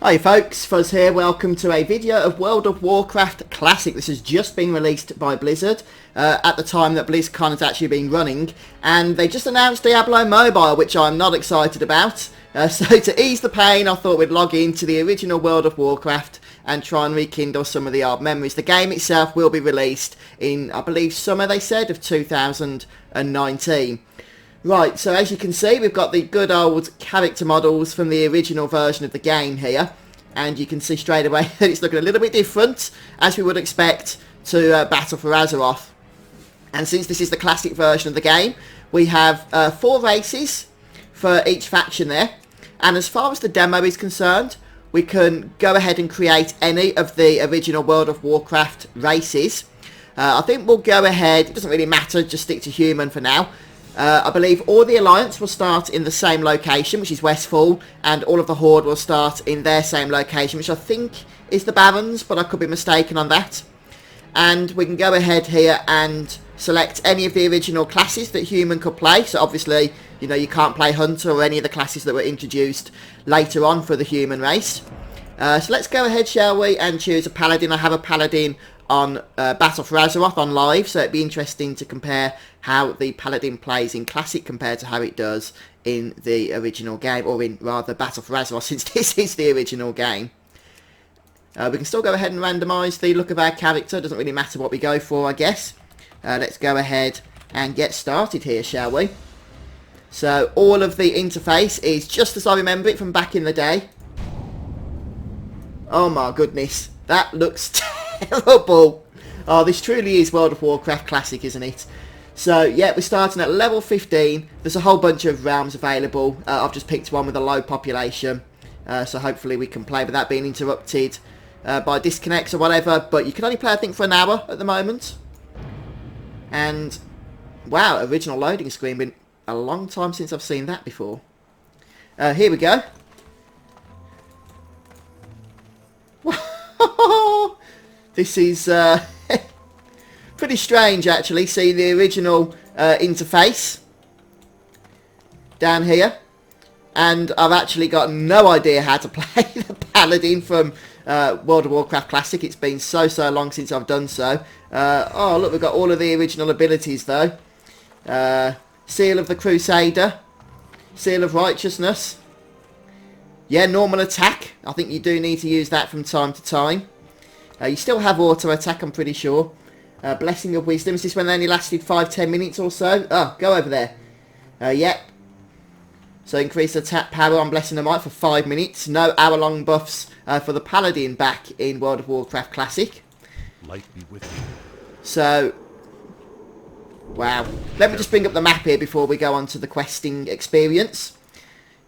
Hi folks, Fuzz here. Welcome to a video of World of Warcraft Classic. This has just been released by Blizzard at the time that BlizzCon has actually been running, and they just announced Diablo Mobile, which I'm not excited about. So to ease the pain, I thought we'd log into the original World of Warcraft and try and rekindle some of the old memories. The game itself will be released in, I believe, summer, they said, of 2019. Right, so as you can see, we've got the good old character models from the original version of the game here. And you can see straight away that it's looking a little bit different, as we would expect, to Battle for Azeroth. And since this is the classic version of the game, we have 4 races for each faction there. And as far as the demo is concerned, we can go ahead and create any of the original World of Warcraft races. I think we'll go ahead, it doesn't really matter, just stick to human for now. I believe all the Alliance will start in the same location, which is Westfall, and all of the Horde will start in their same location, which I think is the Barrens, but I could be mistaken on that. And we can go ahead here and select any of the original classes that human could play. So obviously, you know, you can't play Hunter or any of the classes that were introduced later on for the human race. So let's go ahead, shall we, and choose a Paladin. I have a Paladin on Battle for Azeroth on live, so it'd be interesting to compare how the Paladin plays in Classic compared to how it does in the original game, or in rather Battle for Azeroth, since this is the original game. We can still go ahead and randomise the look of our character. Doesn't really matter what we go for, I guess. Let's go ahead and get started here, shall we? So all of the interface is just as I remember it from back in the day. Oh my goodness, that looks terrible. Oh, this truly is World of Warcraft Classic, isn't it? So yeah, we're starting at level 15. There's a whole bunch of realms available. I've just picked one with a low population, so hopefully we can play without being interrupted by disconnects or whatever. But you can only play, I think, for an hour at the moment. And wow, original loading screen. Been a long time since I've seen that before. Here we go. This is pretty strange, actually, seeing the original interface down here. And I've actually got no idea how to play the Paladin from World of Warcraft Classic. It's been so long since I've done so. Oh, look, we've got all of the original abilities, though. Seal of the Crusader. Seal of Righteousness. Yeah, normal attack. I think you do need to use that from time to time. You still have auto attack, I'm pretty sure. Blessing of Wisdom. Is this when they only lasted 5-10 minutes or so? Oh, go over there. Yep. So increase attack power on Blessing of Might for 5 minutes. No hour-long buffs for the Paladin back in World of Warcraft Classic. Light be with you. So, wow. Let me just bring up the map here before we go on to the questing experience.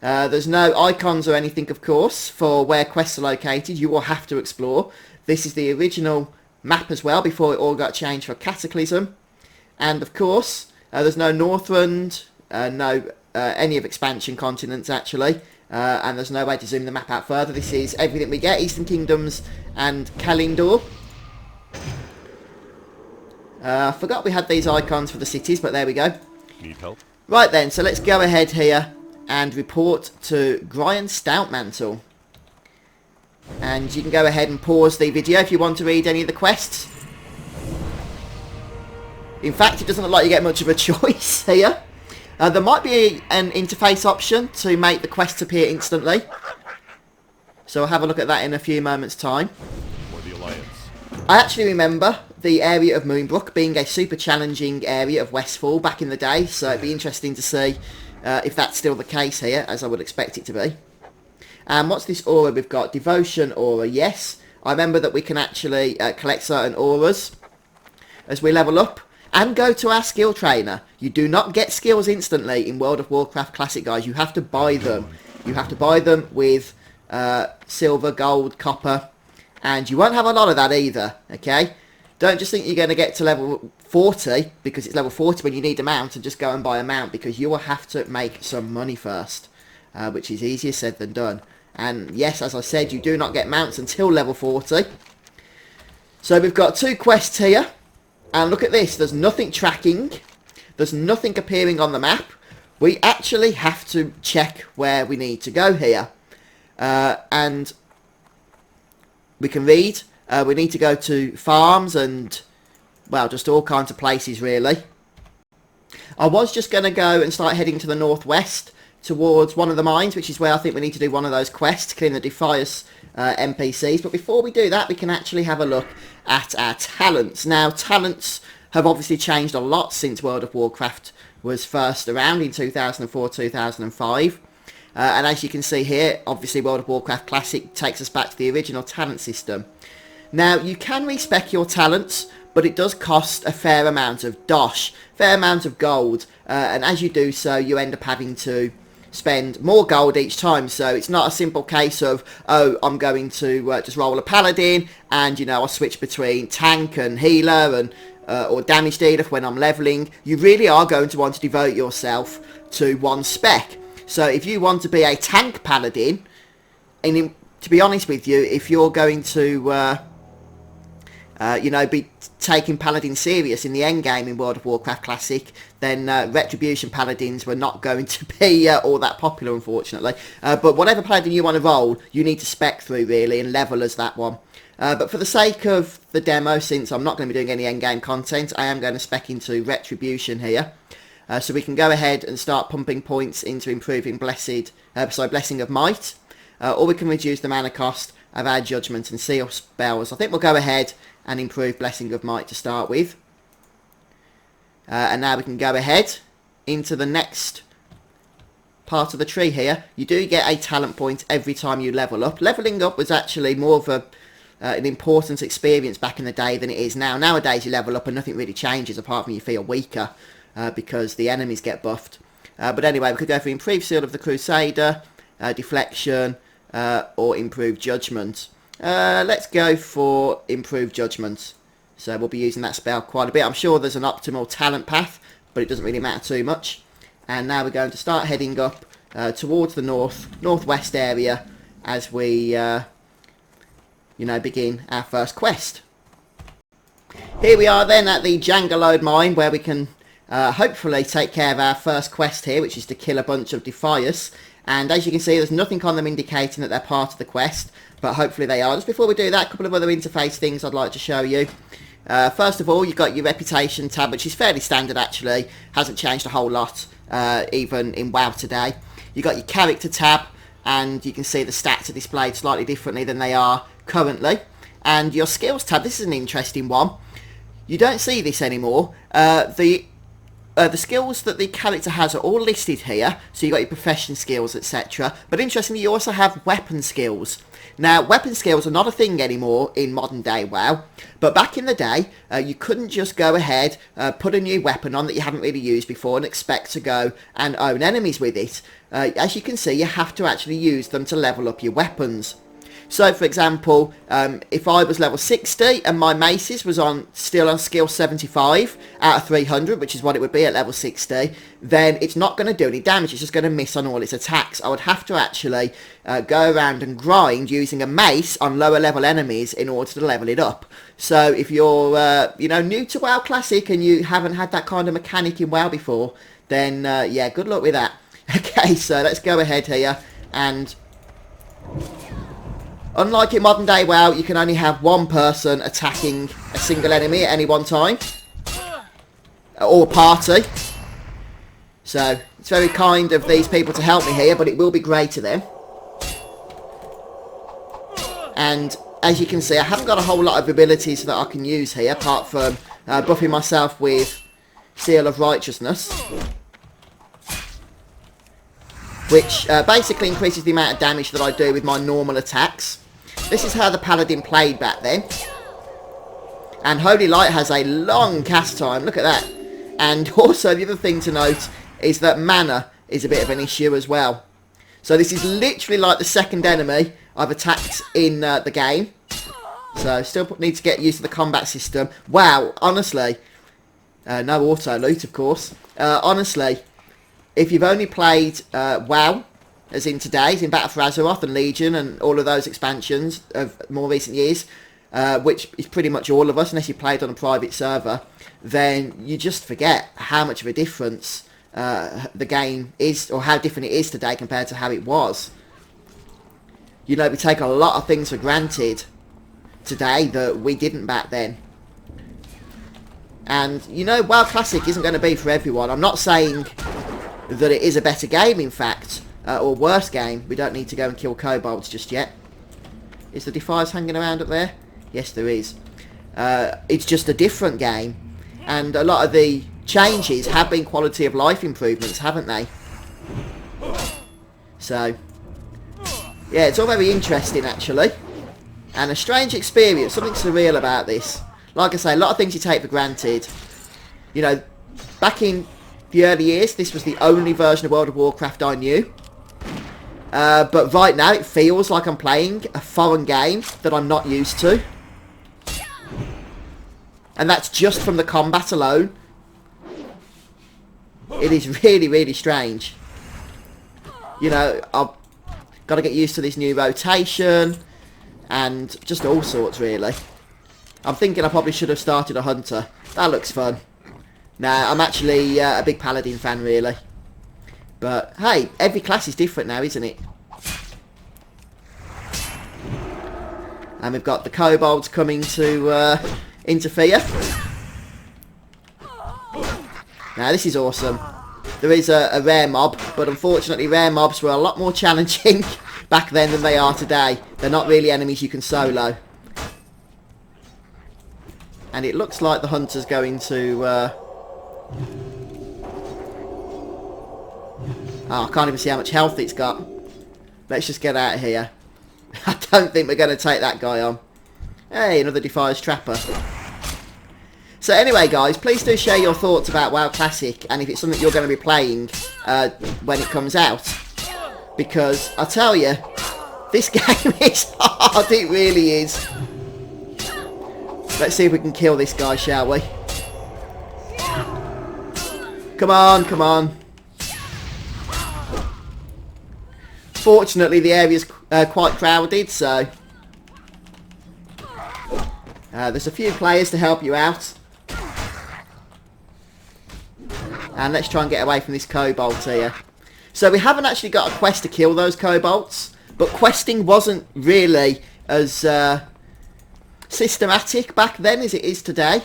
There's no icons or anything, of course, for where quests are located. You will have to explore. This is the original map as well, before it all got changed for Cataclysm. And of course, there's no Northrend, no any of expansion continents actually, and there's no way to zoom the map out further. This is everything we get, Eastern Kingdoms and Kalindor. I forgot we had these icons for the cities, but there we go. Need help? Right then, so let's go ahead here and report to Brian Stoutmantle. And you can go ahead and pause the video if you want to read any of the quests. In fact, it doesn't look like you get much of a choice here. There might be an interface option to make the quests appear instantly. So I'll have a look at that in a few moments' time. Or the Alliance. I actually remember the area of Moonbrook being a super challenging area of Westfall back in the day. So it'd be interesting to see if that's still the case here, as I would expect it to be. And what's this aura we've got? Devotion aura, yes. I remember that we can actually collect certain auras as we level up. And go to our skill trainer. You do not get skills instantly in World of Warcraft Classic, guys. You have to buy them. You have to buy them with silver, gold, copper. And you won't have a lot of that either, okay? Don't just think you're going to get to level 40, because it's level 40 when you need a mount, and just go and buy a mount, because you will have to make some money first, which is easier said than done. And yes, as I said, you do not get mounts until level 40. So we've got 2 quests here. And look at this. There's nothing tracking. There's nothing appearing on the map. We actually have to check where we need to go here. And we can read. We need to go to farms and, well, just all kinds of places really. I was just going to go and start heading to the northwest towards one of the mines, which is where I think we need to do one of those quests, killing the Defias NPCs. But before we do that, we can actually have a look at our talents. Now, talents have obviously changed a lot since World of Warcraft was first around in 2004-2005. And as you can see here, obviously World of Warcraft Classic takes us back to the original talent system. Now, you can respec your talents, but it does cost a fair amount of dosh, fair amount of gold, and as you do so, you end up having to spend more gold each time. So it's not a simple case of, oh, I'm going to just roll a paladin, and, you know, I'll switch between tank and healer and or damage dealer when I'm leveling. You really are going to want to devote yourself to one spec. So if you want to be a tank paladin, and to be honest with you, if you're going to you know, be taking paladin serious in the end game in World of Warcraft Classic, then retribution paladins were not going to be all that popular, unfortunately. But whatever paladin you want to roll, you need to spec through really and level as that one. But for the sake of the demo, since I'm not going to be doing any end game content, I am going to spec into retribution here. So we can go ahead and start pumping points into improving Blessing of Might, or we can reduce the mana cost of our Judgment and Seal spells. I think we'll go ahead and improve Blessing of Might to start with. And now we can go ahead into the next part of the tree here. You do get a talent point every time you level up. Leveling up was actually more of an important experience back in the day than it is now. Nowadays you level up and nothing really changes apart from you feel weaker because the enemies get buffed. But anyway, we could go for Improved Seal of the Crusader, Deflection, or Improved Judgment. Let's go for Improved Judgment. So we'll be using that spell quite a bit. I'm sure there's an optimal talent path, but it doesn't really matter too much. And now we're going to start heading up towards the northwest area as we, you know, begin our first quest. Here we are then at the Jangalode mine, where we can hopefully take care of our first quest here, which is to kill a bunch of Defias. And as you can see, there's nothing on them indicating that they're part of the quest, but hopefully they are. Just before we do that, a couple of other interface things I'd like to show you. First of all, you've got your reputation tab, which is fairly standard actually, hasn't changed a whole lot even in WoW today. You've got your character tab, and you can see the stats are displayed slightly differently than they are currently. And your skills tab, this is an interesting one. You don't see this anymore. The skills that the character has are all listed here, so you've got your profession skills, etc. But interestingly, you also have weapon skills. Now, weapon skills are not a thing anymore in modern day WoW, but back in the day, you couldn't just go ahead, put a new weapon on that you haven't really used before and expect to go and own enemies with it. As you can see, you have to actually use them to level up your weapons. So, for example, if I was level 60 and my maces was still on skill 75 out of 300, which is what it would be at level 60, then it's not going to do any damage. It's just going to miss on all its attacks. I would have to actually go around and grind using a mace on lower level enemies in order to level it up. So, if you're you know, new to WoW Classic and you haven't had that kind of mechanic in WoW before, then yeah, good luck with that. Okay, so let's go ahead here and... Unlike in modern day WoW, you can only have one person attacking a single enemy at any one time. Or party. So, it's very kind of these people to help me here, but it will be grey to them. And, as you can see, I haven't got a whole lot of abilities that I can use here, apart from buffing myself with Seal of Righteousness. Which basically increases the amount of damage that I do with my normal attacks. This is how the Paladin played back then. And Holy Light has a long cast time, look at that. And also the other thing to note is that mana is a bit of an issue as well. So this is literally like the second enemy I've attacked in the game. So still need to get used to the combat system. Wow, honestly. No auto loot, of course. Honestly, if you've only played WoW, as in today's, in Battle for Azeroth and Legion and all of those expansions of more recent years, which is pretty much all of us, unless you played on a private server, then you just forget how much of a difference the game is, or how different it is today compared to how it was. You know, we take a lot of things for granted today that we didn't back then. And, you know, WoW Classic isn't going to be for everyone. I'm not saying that it is a better game, in fact, or worse game. We don't need to go and kill kobolds just yet. Is the Defiers hanging around up there? Yes, there is. It's just a different game. And a lot of the changes have been quality of life improvements, haven't they? So, yeah, it's all very interesting, actually. And a strange experience, something surreal about this. Like I say, a lot of things you take for granted. You know, back in the early years, this was the only version of World of Warcraft I knew. But right now, it feels like I'm playing a foreign game that I'm not used to. And that's just from the combat alone. It is really, really strange. You know, I've got to get used to this new rotation. And just all sorts, really. I'm thinking I probably should have started a hunter. That looks fun. Nah, I'm actually a big paladin fan, really. But, hey, every class is different now, isn't it? And we've got the kobolds coming to interfere. Now, this is awesome. There is a rare mob, but unfortunately rare mobs were a lot more challenging back then than they are today. They're not really enemies you can solo. And it looks like the hunter's going to... Oh, I can't even see how much health it's got. Let's just get out of here. I don't think we're going to take that guy on. Hey, another Defier's Trapper. So anyway, guys, please do share your thoughts about WoW Classic, and if it's something you're going to be playing when it comes out. Because, I tell you, this game is hard, it really is. Let's see if we can kill this guy, shall we? Come on, come on. Fortunately, the area's quite crowded, so... there's a few players to help you out. And let's try and get away from this kobold here. So we haven't actually got a quest to kill those kobolds, but questing wasn't really as systematic back then as it is today.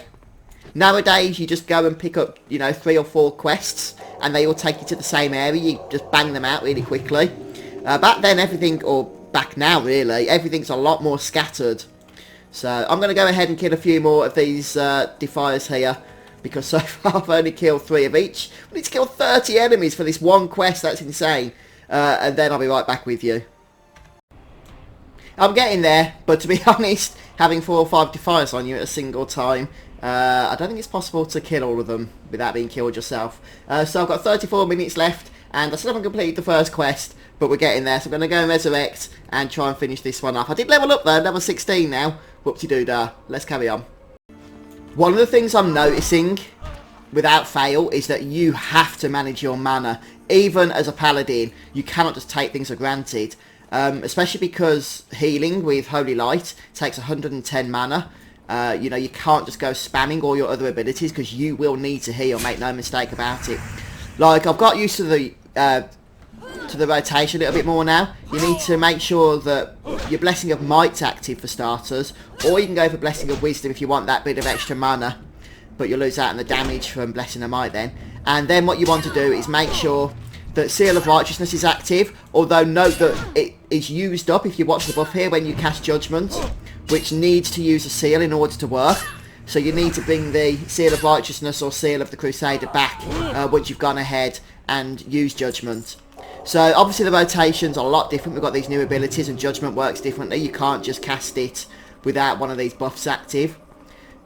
Nowadays you just go and pick up, you know, 3 or 4 quests and they all take you to the same area. You just bang them out really quickly. Back then everything, or back now really, everything's a lot more scattered. So I'm going to go ahead and kill a few more of these Defiers here, because so far I've only killed 3 of each. We need to kill 30 enemies for this one quest, that's insane. And then I'll be right back with you. I'm getting there, but to be honest, having 4 or 5 Defiers on you at a single time, I don't think it's possible to kill all of them without being killed yourself. So I've got 34 minutes left, and I still haven't completed the first quest, but we're getting there. So I'm going to go and resurrect and try and finish this one off. I did level up though, level 16 now. Whoop-de-doo-dah. Let's carry on. One of the things I'm noticing, without fail, is that you have to manage your mana. Even as a paladin, you cannot just take things for granted. Especially because healing with Holy Light takes 110 mana. You know, you can't just go spamming all your other abilities, because you will need to heal, make no mistake about it. Like, I've got used to the rotation a little bit more now. You need to make sure that your Blessing of Might's active for starters, or you can go for Blessing of Wisdom if you want that bit of extra mana, but you'll lose out on the damage from Blessing of Might then. And then what you want to do is make sure that Seal of Righteousness is active, although note that it is used up if you watch the buff here when you cast Judgment, which needs to use a seal in order to work. So you need to bring the Seal of Righteousness or Seal of the Crusader back once you've gone ahead and used Judgment. So obviously the rotation's a lot different. We've got these new abilities and Judgment works differently. You can't just cast it without one of these buffs active.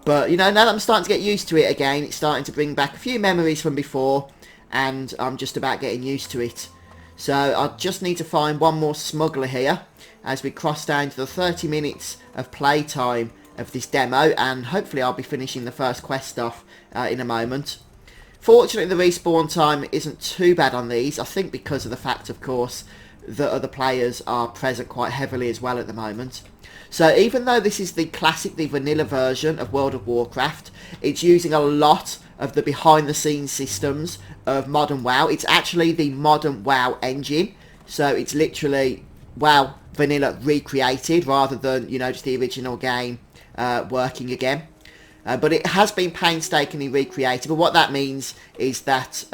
But, you know, now that I'm starting to get used to it again, it's starting to bring back a few memories from before, and I'm just about getting used to it. So I just need to find one more smuggler here as we cross down to the 30 minutes of playtime of this demo, and hopefully I'll be finishing the first quest off in a moment. Fortunately, the respawn time isn't too bad on these, I think because of the fact, of course, that other players are present quite heavily as well at the moment. So even though this is the classic, the vanilla version of World of Warcraft, it's using a lot of the behind-the-scenes systems of modern WoW. It's actually the modern WoW engine, so it's literally WoW vanilla recreated rather than, you know, just the original game working again. But it has been painstakingly recreated. But what that means is that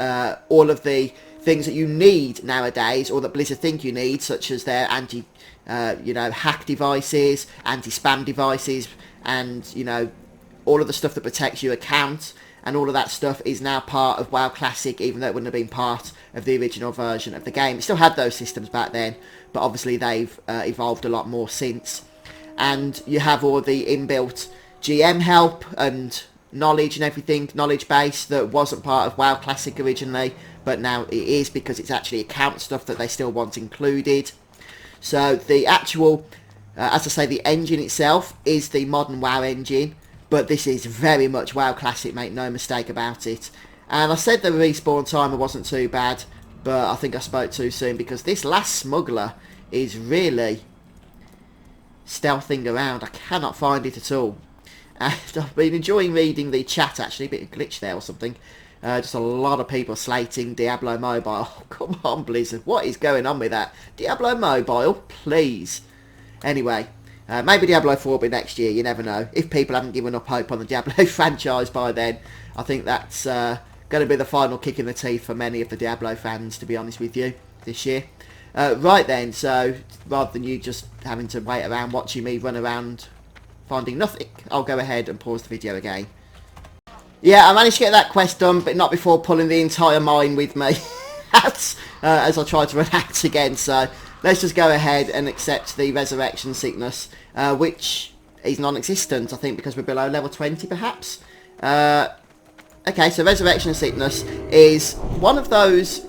all of the things that you need nowadays, or that Blizzard think you need, such as their hack devices, anti-spam devices, and all of the stuff that protects your account, and all of that stuff is now part of WoW Classic, even though it wouldn't have been part of the original version of the game. It still had those systems back then, but obviously they've evolved a lot more since. And you have all the inbuilt GM help and knowledge and everything, knowledge base, that wasn't part of WoW Classic originally, but now it is, because it's actually account stuff that they still want included. So the actual, as I say, the engine itself is the modern WoW engine, but this is very much WoW Classic, make no mistake about it. And I said the respawn timer wasn't too bad, but I think I spoke too soon, because this last smuggler is really stealthing around. I cannot find it at all. And I've been enjoying reading the chat, actually. A bit of glitch there or something. Just a lot of people slating Diablo Mobile. Oh, come on, Blizzard. What is going on with that? Diablo Mobile? Please. Anyway, maybe Diablo 4 will be next year. You never know. If people haven't given up hope on the Diablo franchise by then, I think that's going to be the final kick in the teeth for many of the Diablo fans, to be honest with you, this year. Right then, so rather than you just having to wait around watching me run around finding nothing, I'll go ahead and pause the video again. Yeah, I managed to get that quest done, but not before pulling the entire mine with me as I tried to run out again. So let's just go ahead and accept the Resurrection Sickness, which is non-existent, I think, because we're below level 20 perhaps. Okay, so Resurrection Sickness is one of those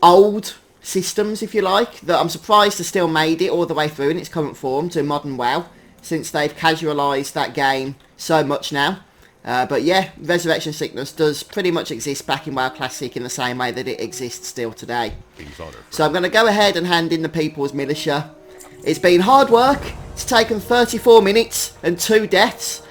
old systems, if you like, that I'm surprised has still made it all the way through in its current form to modern WoW, since they've casualised that game so much now. But yeah, Resurrection Sickness does pretty much exist back in WoW Classic in the same way that it exists still today. So I'm going to go ahead and hand in the People's Militia. It's been hard work. It's taken 34 minutes and 2 deaths.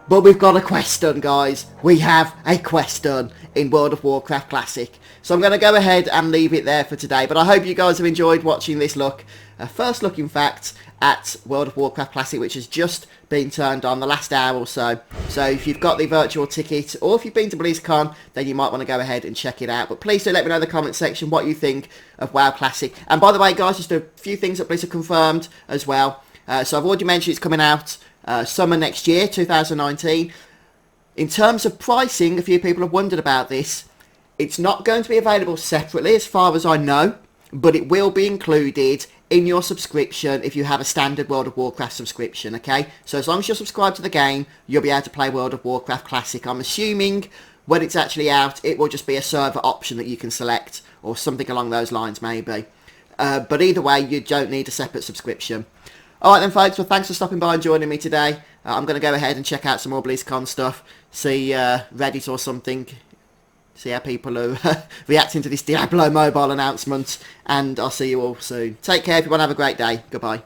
But we've got a quest done, guys. We have a quest done in World of Warcraft Classic. So I'm going to go ahead and leave it there for today. But I hope you guys have enjoyed watching this look. First look, in fact, at World of Warcraft Classic, which has just been turned on the last hour or so. So if you've got the virtual ticket, or if you've been to BlizzCon, then you might want to go ahead and check it out. But please do let me know in the comment section what you think of WoW Classic. And by the way, guys, just a few things that Blizzard confirmed as well. So I've already mentioned it's coming out summer next year, 2019. In terms of pricing, a few people have wondered about this. It's not going to be available separately as far as I know, but it will be included in your subscription if you have a standard World of Warcraft subscription, okay? So as long as you're subscribed to the game, you'll be able to play World of Warcraft Classic. I'm assuming when it's actually out, it will just be a server option that you can select, or something along those lines maybe. But either way, you don't need a separate subscription. Alright then, folks, well, thanks for stopping by and joining me today. I'm going to go ahead and check out some more BlizzCon stuff, see Reddit or something, see how people are reacting to this Diablo Mobile announcement, and I'll see you all soon. Take care, everyone, have a great day. Goodbye.